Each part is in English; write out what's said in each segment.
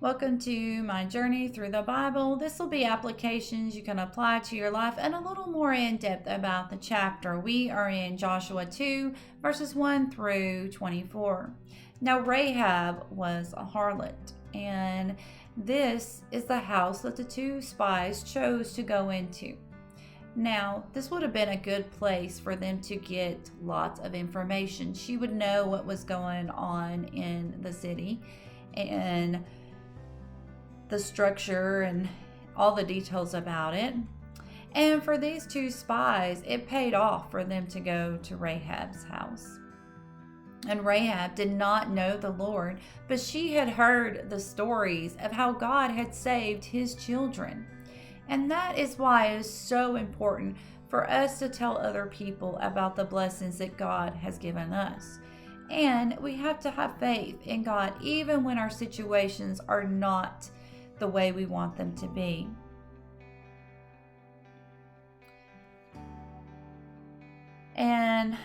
Welcome to my journey through the Bible. This will be applications you can apply to your life and a little more in depth about the chapter. We are in Joshua 2, verses 1 through 24. Now, Rahab was a harlot, and this is the house that the two spies chose to go into. Now, this would have been a good place for them to get lots of information. She would know what was going on in the city and the structure and all the details about it. And for these two spies, it paid off for them to go to Rahab's house. And Rahab did not know the Lord, but she had heard the stories of how God had saved his children. And that is why it is so important for us to tell other people about the blessings that God has given us. And we have to have faith in God even when our situations are not the way we want them to be. And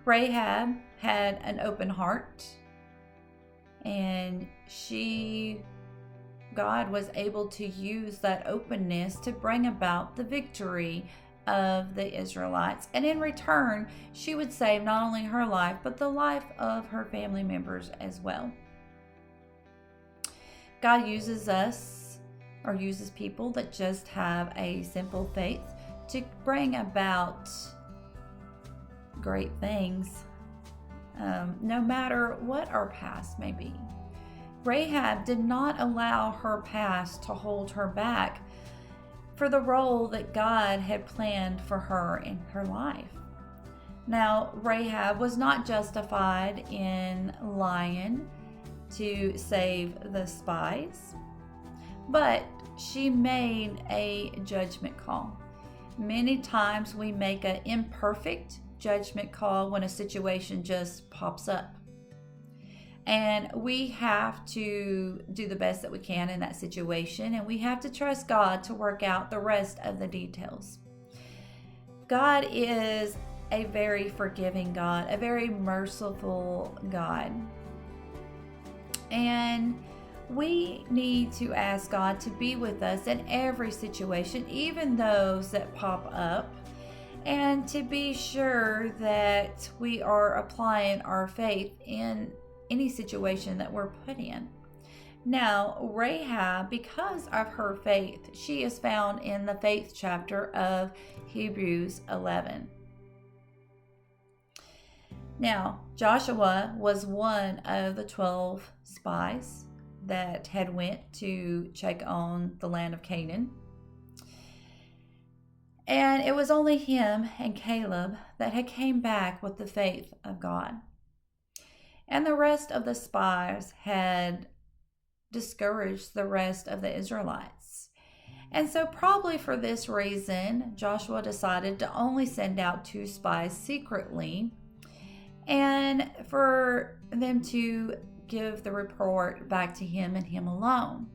Rahab had an open heart, and God was able to use that openness to bring about the victory of the Israelites. And in return, she would save not only her life, but the life of her family members as well. God uses people that just have a simple faith to bring about great things, no matter what our past may be. Rahab did not allow her past to hold her back for the role that God had planned for her in her life. Now, Rahab was not justified in lying to save the spies, but she made a judgment call. Many times we make an imperfect judgment call when a situation just pops up. And we have to do the best that we can in that situation, and we have to trust God to work out the rest of the details. God is a very forgiving God, a very merciful God. And we need to ask God to be with us in every situation, even those that pop up, and to be sure that we are applying our faith in any situation that we're put in. Now, Rahab, because of her faith, she is found in the faith chapter of Hebrews 11. Now, Joshua was one of the 12 spies that had went to check on the land of Canaan. And it was only him and Caleb that had came back with the faith of God. And the rest of the spies had discouraged the rest of the Israelites. And so probably for this reason, Joshua decided to only send out 2 spies secretly and for them to give the report back to him and him alone.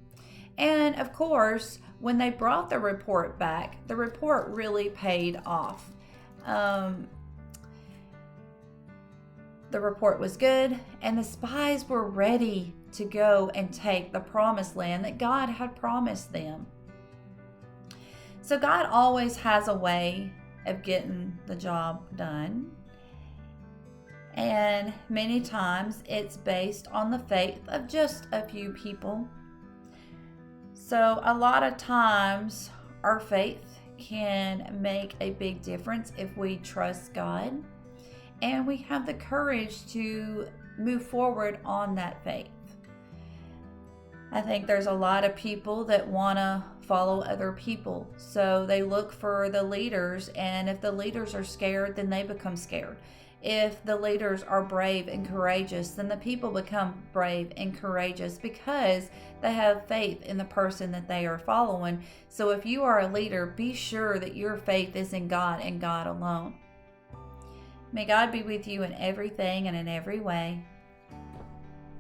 And of course, when they brought the report back, the report really paid off. The report was good, and the spies were ready to go and take the promised land that God had promised them. So God always has a way of getting the job done. And many times it's based on the faith of just a few people. So a lot of times our faith can make a big difference if we trust God and we have the courage to move forward on that faith. I think there's a lot of people that want to follow other people. So they look for the leaders, and if the leaders are scared, then they become scared. If the leaders are brave and courageous, then the people become brave and courageous because they have faith in the person that they are following. So if you are a leader, be sure that your faith is in God and God alone. May God be with you in everything and in every way.